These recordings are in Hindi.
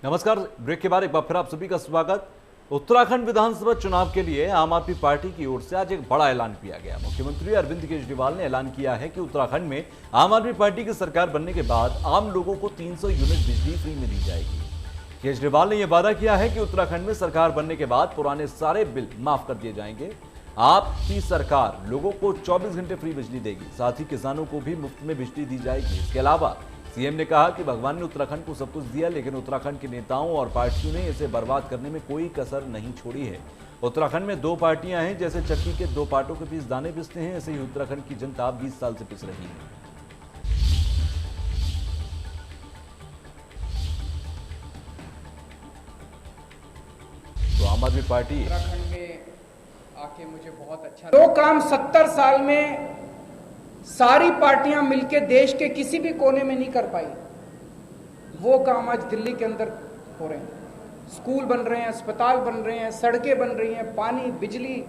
नमस्कार। ब्रेक के बाद एक बार फिर आप सभी का स्वागत। उत्तराखंड विधानसभा चुनाव के लिए आम आदमी पार्टी की ओर से आज एक बड़ा ऐलान किया गया। मुख्यमंत्री अरविंद केजरीवाल ने ऐलान किया है कि उत्तराखंड में आम आदमी पार्टी की सरकार बनने के बाद आम लोगों को 300 यूनिट बिजली फ्री में दी जाएगी। केजरीवाल ने यह वादा किया है कि उत्तराखंड में सरकार बनने के बाद पुराने सारे बिल माफ कर दिए जाएंगे। आपकी सरकार लोगों को 24 घंटे फ्री बिजली देगी, साथ ही किसानों को भी मुफ्त में बिजली दी जाएगी। इसके अलावा सीएम ने कहा कि भगवान ने उत्तराखंड को सब कुछ दिया, लेकिन उत्तराखंड के नेताओं और पार्टियों ने इसे बर्बाद करने में कोई कसर नहीं छोड़ी है। उत्तराखंड में दो पार्टियां हैं, जैसे चक्की के दो पाटों के बीच दाने पिसते हैं, ऐसे ही उत्तराखंड की जनता 20 साल से पिस रही है। तो आम आदमी पार्टी उत्तराखंड में आके मुझे बहुत अच्छा लगा। जो काम 70 साल में सारी पार्टियां मिलके देश के किसी भी कोने में नहीं कर पाई, वो काम आज दिल्ली के अंदर हो रहे हैं। स्कूल बन रहे हैं, अस्पताल बन रहे हैं, सड़कें बन रही हैं, पानी, बिजली,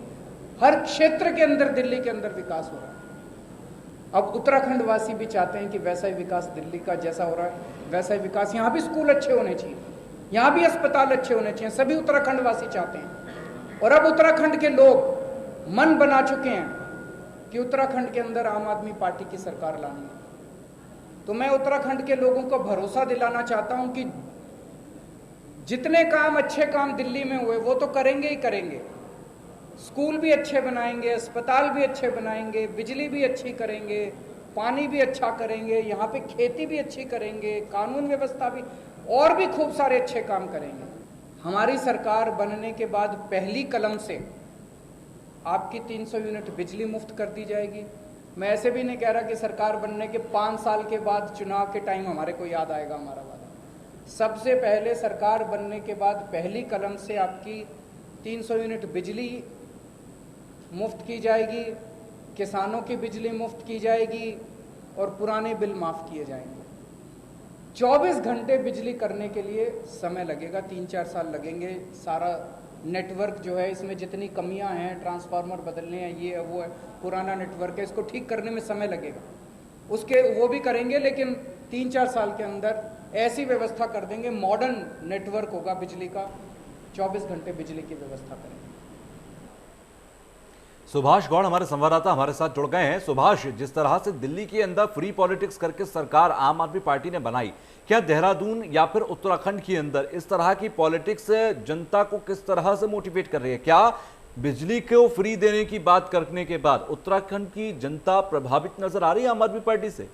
हर क्षेत्र के अंदर दिल्ली के अंदर विकास हो रहा है। अब उत्तराखंड वासी भी चाहते हैं कि वैसा ही विकास दिल्ली का जैसा हो रहा है वैसा ही विकास यहाँ भी, स्कूल अच्छे होने चाहिए, यहाँ भी अस्पताल अच्छे होने चाहिए, सभी उत्तराखंड वासी चाहते हैं। और अब उत्तराखंड के लोग मन बना चुके हैं कि उत्तराखंड के अंदर आम आदमी पार्टी की सरकार लानी है। तो मैं उत्तराखंड के लोगों को भरोसा दिलाना चाहता हूं कि जितने काम, अच्छे काम दिल्ली में हुए वो तो करेंगे ही करेंगे। स्कूल भी अच्छे बनाएंगे, अस्पताल भी अच्छे बनाएंगे, बिजली भी अच्छी करेंगे, पानी भी अच्छा करेंगे, यहाँ पे खेती भी अच्छी करेंगे, कानून व्यवस्था भी, और भी खूब सारे अच्छे काम करेंगे। हमारी सरकार बनने के बाद पहली कलम से आपकी 300 यूनिट बिजली मुफ्त कर दी जाएगी। मैं ऐसे भी नहीं कह रहा कि सरकार बनने के 5 साल के बाद चुनाव के टाइम हमारे को याद आएगा हमारा वादा। सबसे पहले सरकार बनने के बाद पहली कलम से आपकी 300 यूनिट बिजली मुफ्त की जाएगी, किसानों की बिजली मुफ्त की जाएगी और पुराने बिल माफ किए जाएंगे। 24 घंटे बिजली करने के लिए समय लगेगा, 3-4 साल लगेंगे। सारा नेटवर्क जो है, इसमें जितनी कमियां हैं, ट्रांसफार्मर बदलने हैं, ये है वो है, पुराना नेटवर्क है, इसको ठीक करने में समय लगेगा। उसके वो भी करेंगे, लेकिन 3-4 साल के अंदर ऐसी व्यवस्था कर देंगे, मॉडर्न नेटवर्क होगा बिजली का, 24 घंटे बिजली की व्यवस्था करेंगे। सुभाष गौड़ हमारे संवाददाता हमारे साथ जुड़ गए हैं। सुभाष, जिस तरह से दिल्ली के अंदर फ्री पॉलिटिक्स करके सरकार आम आदमी पार्टी ने बनाई, क्या देहरादून या फिर उत्तराखंड के अंदर इस तरह की पॉलिटिक्स जनता को किस तरह से मोटिवेट कर रही है? क्या बिजली को फ्री देने की बात करने के बाद उत्तराखंड की जनता प्रभावित नजर आ रही है आम आदमी पार्टी से?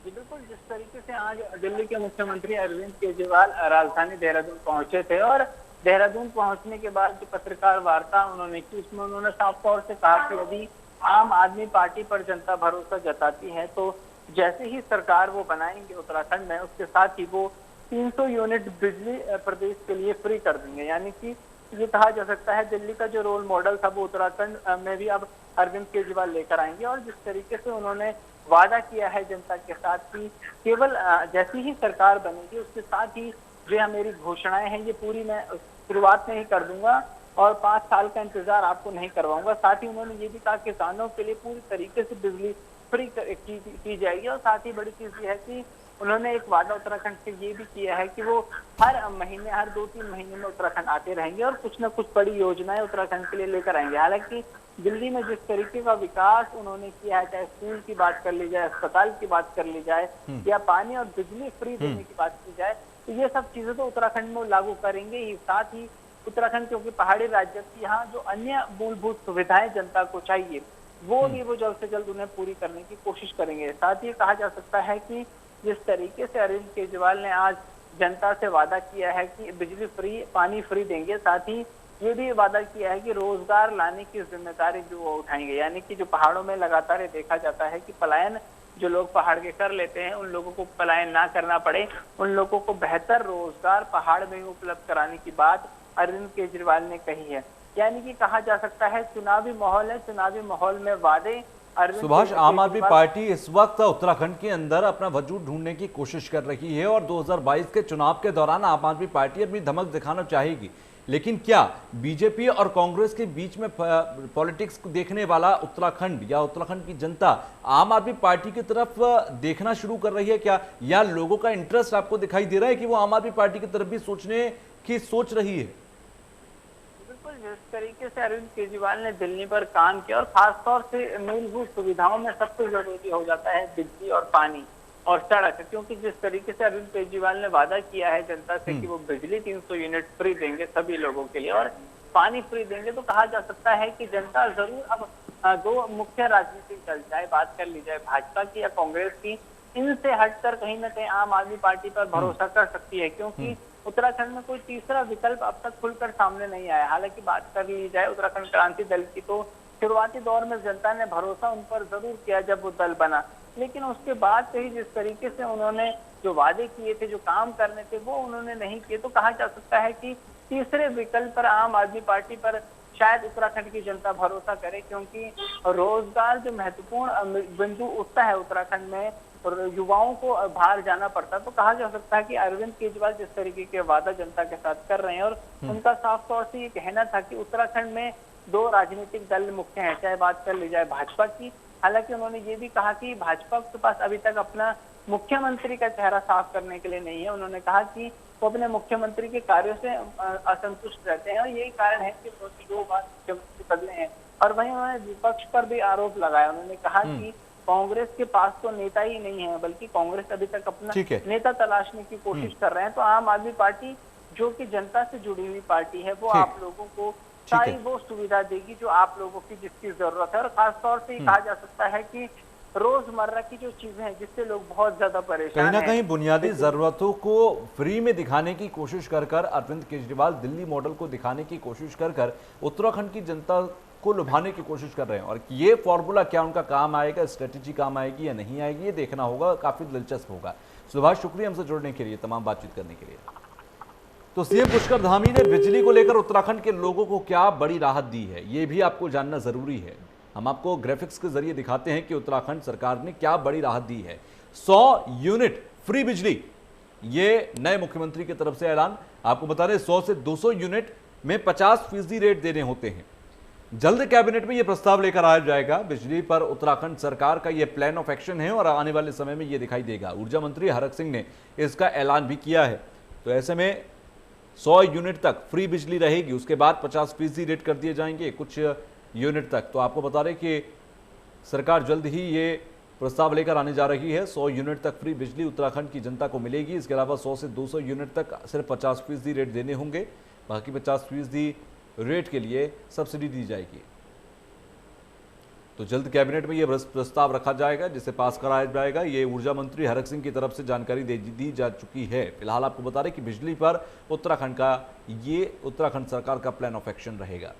बिल्कुल, जिस तरीके से आज दिल्ली के मुख्यमंत्री अरविंद केजरीवाल राजधानी देहरादून पहुंचे थे और देहरादून पहुंचने के बाद जो पत्रकार वार्ता उन्होंने की, उसमें उन्होंने साफ तौर से कहा कि यदि आम आदमी पार्टी पर जनता भरोसा जताती है तो जैसे ही सरकार वो बनाएंगे उत्तराखंड में, उसके साथ ही वो 300 यूनिट बिजली प्रदेश के लिए फ्री कर देंगे। यानी कि ये कहा जा सकता है दिल्ली का जो रोल मॉडल था वो उत्तराखंड में भी अब अरविंद केजरीवाल लेकर आएंगे। और जिस तरीके से उन्होंने वादा किया है जनता के साथ कि केवल जैसी ही सरकार बनेगी उसके साथ ही जो मेरी घोषणाएं हैं ये पूरी मैं शुरुआत में ही कर दूंगा और 5 साल का इंतजार आपको नहीं करवाऊंगा। साथ ही उन्होंने ये भी कहा किसानों के लिए पूरी तरीके से बिजली फ्री की जाएगी। और साथ ही बड़ी चीज ये है कि उन्होंने एक वादा उत्तराखंड से ये भी किया है कि वो हर महीने, हर 2-3 महीने में उत्तराखंड आते रहेंगे और कुछ न कुछ बड़ी योजनाएं उत्तराखंड के लिए लेकर आएंगे। हालांकि दिल्ली में जिस तरीके का विकास उन्होंने किया है, चाहे स्कूल की बात कर ली जाए, अस्पताल की बात कर ली जाए या पानी और बिजली फ्री देने की बात की जाए, तो ये सब चीजें तो उत्तराखंड में लागू करेंगे ही। साथ ही उत्तराखंड क्योंकि पहाड़ी राज्य की यहाँ जो अन्य मूलभूत सुविधाएं जनता को चाहिए वो भी वो जल्द से जल्द उन्हें पूरी करने की कोशिश करेंगे। साथ ही कहा जा सकता है कि जिस तरीके से अरविंद केजरीवाल ने आज जनता से वादा किया है कि बिजली फ्री, पानी फ्री देंगे, साथ ही ये भी वादा किया है कि रोजगार लाने की जिम्मेदारी जो वो उठाएंगे। यानी कि जो पहाड़ों में लगातार ये देखा जाता है कि पलायन जो लोग पहाड़ के कर लेते हैं, उन लोगों को पलायन ना करना पड़े, उन लोगों को बेहतर रोजगार पहाड़ में ही उपलब्ध कराने की बात अरविंद केजरीवाल ने कही है। यानी कि कहा जा सकता है चुनावी माहौल है, चुनावी माहौल में वादे। सुभाष, आम आदमी पार्टी इस वक्त उत्तराखंड के अंदर अपना वजूद ढूंढने की कोशिश कर रही है और 2022 के चुनाव के दौरान आम आदमी पार्टी अपनी धमक दिखाना चाहेगी। लेकिन क्या बीजेपी और कांग्रेस के बीच में पॉलिटिक्स को देखने वाला उत्तराखंड या उत्तराखंड की जनता आम आदमी पार्टी की तरफ देखना शुरू कर रही है क्या, या लोगों का इंटरेस्ट आपको दिखाई दे रहा है कि वो आम आदमी पार्टी की तरफ भी सोचने की सोच रही है? बिल्कुल, जिस तरीके से अरविंद केजरीवाल ने दिल्ली पर काम किया और खासतौर से मूलभूत सुविधाओं में सबसे जरूरी हो जाता है बिजली और पानी और सड़क, क्योंकि जिस तरीके से अरविंद केजरीवाल ने वादा किया है जनता से कि वो बिजली 300 यूनिट फ्री देंगे सभी लोगों के लिए और पानी फ्री देंगे, तो कहा जा सकता है कि जनता जरूर अब दो मुख्य राजनीतिक दल, चाहे बात कर ली जाए भाजपा की या कांग्रेस की, इनसे हटकर कहीं ना कहीं आम आदमी पार्टी पर भरोसा कर सकती है, क्योंकि उत्तराखंड में कोई तीसरा विकल्प अब तक खुलकर सामने नहीं आया। हालांकि बात कर ली जाए उत्तराखंड क्रांति दल की, तो शुरुआती दौर में जनता ने भरोसा उन पर जरूर किया जब वो दल बना, लेकिन उसके बाद से ही जिस तरीके से उन्होंने जो वादे किए थे, जो काम करने थे, वो उन्होंने नहीं किए, तो कहा जा सकता है कि तीसरे विकल्प पर आम आदमी पार्टी पर शायद उत्तराखंड की जनता भरोसा करे, क्योंकि रोजगार जो महत्वपूर्ण बिंदु उठता है उत्तराखंड में और युवाओं को बाहर जाना पड़ता, तो कहा जा सकता है कि अरविंद केजरीवाल जिस तरीके के वादा जनता के साथ कर रहे हैं और उनका साफ तौर से ये कहना था कि उत्तराखंड में दो राजनीतिक दल मुख्य हैं, चाहे बात कर ली जाए भाजपा की। हालांकि उन्होंने ये भी कहा कि भाजपा के पास अभी तक अपना मुख्यमंत्री का चेहरा साफ करने के लिए नहीं है। उन्होंने कहा कि वो अपने मुख्यमंत्री के कार्यों से असंतुष्ट रहते हैं और यही कारण है कि वो 2 बार मुख्यमंत्री बदले हैं। और वहीं उन्होंने विपक्ष पर भी आरोप लगाया। उन्होंने कहा कि कांग्रेस के पास तो नेता ही नहीं है, बल्कि कांग्रेस अभी तक अपना नेता तलाशने की कोशिश कर रहे हैं। तो आम आदमी पार्टी जो कि जनता से जुड़ी हुई पार्टी है, वो आप लोगों को सारी वो सुविधा देगी जो आप लोगों की जिसकी जरूरत है। और खासतौर से कहा जा सकता है कि रोजमर्रा की जो चीजें हैं जिससे लोग बहुत ज्यादा परेशान हैं, कहीं ना कहीं बुनियादी जरूरतों को फ्री में दिखाने की कोशिश कर अरविंद केजरीवाल दिल्ली मॉडल को दिखाने की कोशिश कर उत्तराखंड की जनता को लुभाने की कोशिश कर रहे हैं। और ये फॉर्मूला क्या उनका काम आएगा, स्ट्रेटेजी काम आएगी या नहीं आएगी, ये देखना होगा। काफी दिलचस्प होगा। सुभाष, शुक्रिया हमसे जुड़ने के लिए, तमाम बातचीत करने के लिए। तो सीएम पुष्कर धामी ने बिजली को लेकर उत्तराखंड के लोगों को क्या बड़ी राहत दी है, ये भी आपको जानना जरूरी है। हम आपको ग्राफिक्स के जरिए दिखाते हैं कि उत्तराखंड सरकार ने क्या बड़ी राहत दी है। 100 यूनिट फ्री बिजली, ये नए मुख्यमंत्री की तरफ से ऐलान। आपको बता दें 100 से 200 यूनिट में 50% रेट देने होते हैं। जल्द कैबिनेट में यह प्रस्ताव लेकर आया जाएगा। बिजली पर उत्तराखंड सरकार का यह प्लान ऑफ एक्शन है और आने वाले समय में यह दिखाई देगा। ऊर्जा मंत्री हरक सिंह ने इसका ऐलान भी किया है। तो ऐसे में 100 यूनिट तक फ्री बिजली रहेगी, उसके बाद 50% रेट कर दिए जाएंगे कुछ यूनिट तक। तो आपको बता दें कि सरकार जल्द ही ये प्रस्ताव लेकर आने जा रही है। 100 यूनिट तक फ्री बिजली उत्तराखंड की जनता को मिलेगी। इसके अलावा 100 से 200 यूनिट तक सिर्फ 50% रेट देने होंगे, बाकी 50% रेट के लिए सब्सिडी दी जाएगी। तो जल्द कैबिनेट में यह प्रस्ताव रखा जाएगा, जिसे पास कराया जाएगा। ये ऊर्जा मंत्री हरक सिंह की तरफ से जानकारी दी जा चुकी है। फिलहाल आपको बता दें कि बिजली पर उत्तराखंड का ये उत्तराखंड सरकार का प्लान ऑफ एक्शन रहेगा।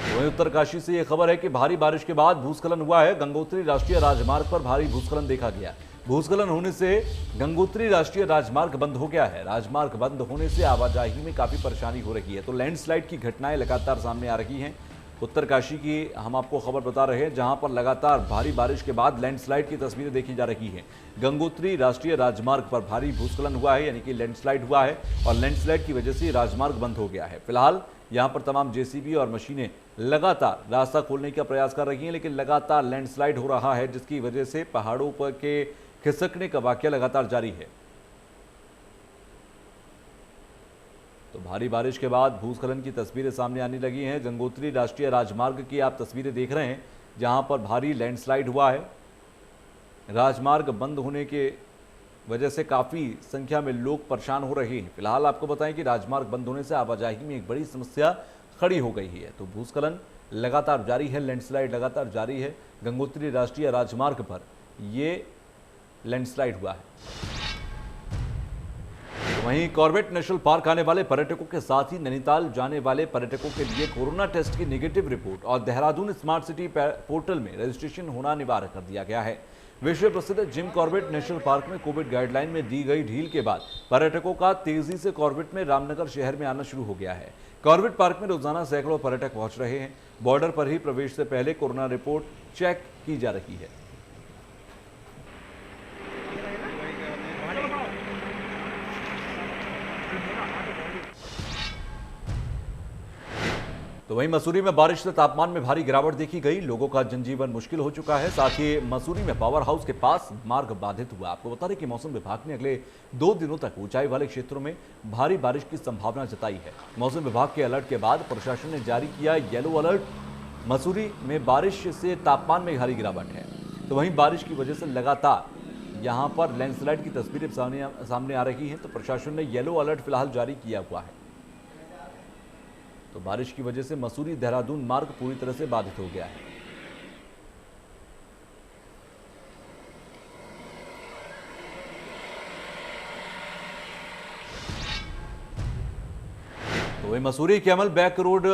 वहीं उत्तरकाशी से यह खबर है कि भारी बारिश के बाद भूस्खलन हुआ है। गंगोत्री राष्ट्रीय राजमार्ग पर भारी भूस्खलन देखा गया। भूस्खलन होने से गंगोत्री राष्ट्रीय राजमार्ग बंद हो गया है। राजमार्ग बंद होने से आवाजाही में काफी परेशानी हो रही है। तो लैंडस्लाइड की घटनाएं लगातार सामने आ रही हैं। उत्तरकाशी की हम आपको खबर बता रहे हैं, जहां पर लगातार भारी बारिश के बाद लैंडस्लाइड की तस्वीरें देखी जा रही हैं। गंगोत्री राष्ट्रीय राजमार्ग पर भारी भूस्खलन हुआ है, यानी कि लैंडस्लाइड हुआ है और लैंडस्लाइड की वजह से राजमार्ग बंद हो गया है। फिलहाल यहां पर तमाम जेसीबी और मशीनें लगातार रास्ता खोलने का प्रयास कर रही हैं, लेकिन लगातार लैंडस्लाइड हो रहा है, जिसकी वजह से पहाड़ों पर के खिसकने का वाकया लगातार जारी है। तो भारी बारिश के बाद भूस्खलन की तस्वीरें सामने आने लगी हैं। गंगोत्री राष्ट्रीय राजमार्ग की आप तस्वीरें देख रहे हैं, जहां पर भारी लैंडस्लाइड हुआ है। राजमार्ग बंद होने के वजह से काफ़ी संख्या में लोग परेशान हो रहे हैं। फिलहाल आपको बताएं कि राजमार्ग बंद होने से आवाजाही में एक बड़ी समस्या खड़ी हो गई है। तो भूस्खलन लगातार जारी है, लैंडस्लाइड लगातार जारी है। गंगोत्री राष्ट्रीय राजमार्ग पर ये लैंडस्लाइड हुआ है। वहीं कॉर्बेट नेशनल पार्क आने वाले पर्यटकों के साथ ही नैनीताल जाने वाले पर्यटकों के लिए कोरोना टेस्ट की नेगेटिव रिपोर्ट और देहरादून स्मार्ट सिटी पोर्टल में रजिस्ट्रेशन होना अनिवार्य कर दिया गया है। विश्व प्रसिद्ध जिम कॉर्बेट नेशनल पार्क में कोविड गाइडलाइन में दी गई ढील के बाद पर्यटकों का तेजी से कॉर्बेट में रामनगर शहर में आना शुरू हो गया है। कॉर्बेट पार्क में रोजाना सैकड़ों पर्यटक पहुंच रहे हैं। बॉर्डर पर ही प्रवेश से पहले कोरोना रिपोर्ट चेक की जा रही है। तो वहीं मसूरी में बारिश से तापमान में भारी गिरावट देखी गई, लोगों का जनजीवन मुश्किल हो चुका है। साथ ही मसूरी में पावर हाउस के पास मार्ग बाधित हुआ। आपको बता दें कि मौसम विभाग ने अगले 2 दिनों तक ऊंचाई वाले क्षेत्रों में भारी बारिश की संभावना जताई है। मौसम विभाग के अलर्ट के बाद प्रशासन ने जारी किया येलो अलर्ट। मसूरी में बारिश से तापमान में भारी गिरावट है। तो वहीं बारिश की वजह से लगातार यहां पर लैंडस्लाइड की तस्वीरें सामने आ रही हैं। तो प्रशासन ने येलो अलर्ट फिलहाल जारी किया हुआ है। तो बारिश की वजह से मसूरी देहरादून मार्ग पूरी तरह से बाधित हो गया है। तो वही मसूरी के अमल बैक रोड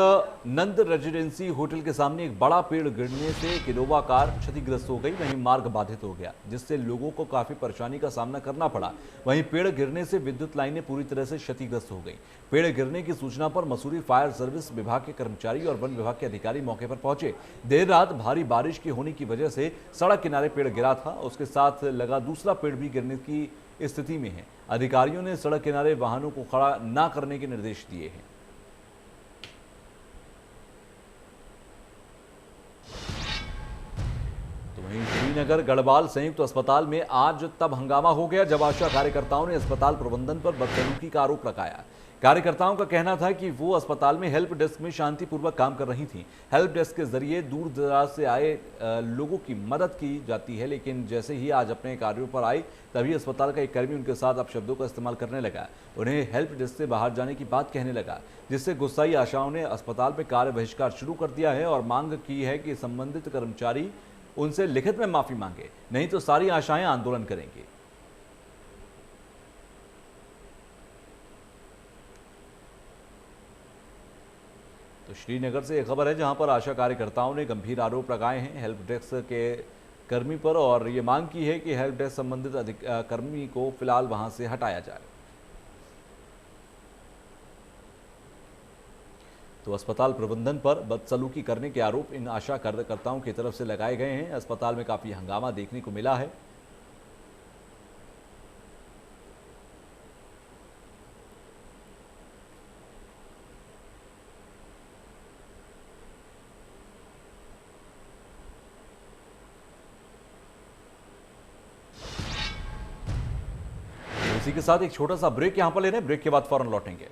नंद रेजिडेंसी होटल के सामने एक बड़ा पेड़ गिरने से एक इनोवा कार क्षतिग्रस्त हो गई। वहीं मार्ग बाधित हो गया, जिससे लोगों को काफी परेशानी का सामना करना पड़ा। वहीं पेड़ गिरने से विद्युत लाइनें पूरी तरह से क्षतिग्रस्त हो गई। पेड़ गिरने की सूचना पर मसूरी फायर सर्विस विभाग के कर्मचारी और वन विभाग के अधिकारी मौके पर पहुंचे। देर रात भारी बारिश की होने की वजह से सड़क किनारे पेड़ गिरा था, उसके साथ लगा दूसरा पेड़ भी गिरने की स्थिति में है। अधिकारियों ने सड़क किनारे वाहनों को खड़ा न करने के निर्देश दिए हैं। श्रीनगर गढ़वाल संयुक्त अस्पताल में आज तब हंगामा हो गया जब आशा कार्यकर्ताओं ने अस्पताल प्रबंधन पर बदसलूकी का आरोप लगाया। कार्यकर्ताओं का कहना था कि वो अस्पताल में हेल्प डेस्क में शांतिपूर्वक काम कर रही थीं। हेल्प डेस्क के जरिए दूर दराज से आए लोगों की मदद की जाती है, लेकिन जैसे ही आज अपने कार्यों पर आई तभी अस्पताल का एक कर्मी उनके साथ अपशब्दों का इस्तेमाल करने लगा। उन्हें हेल्प डेस्क से बाहर जाने की बात कहने लगा, जिससे गुस्साई आशाओं ने अस्पताल में कार्य बहिष्कार शुरू कर दिया है और मांग की है कि संबंधित कर्मचारी उनसे लिखित में माफी मांगे, नहीं तो सारी आशाएं आंदोलन करेंगे। तो श्रीनगर से एक खबर है जहां पर आशा कार्यकर्ताओं ने गंभीर आरोप लगाए हैं हेल्प डेस्क के कर्मी पर और ये मांग की है कि हेल्प डेस्क संबंधित कर्मी को फिलहाल वहां से हटाया जाए। तो अस्पताल प्रबंधन पर बदसलूकी करने के आरोप इन आशा कार्यकर्ताओं की तरफ से लगाए गए हैं। अस्पताल में काफी हंगामा देखने को मिला है। इसी के साथ एक छोटा सा ब्रेक यहां पर ले रहे हैं, ब्रेक के बाद फौरन लौटेंगे।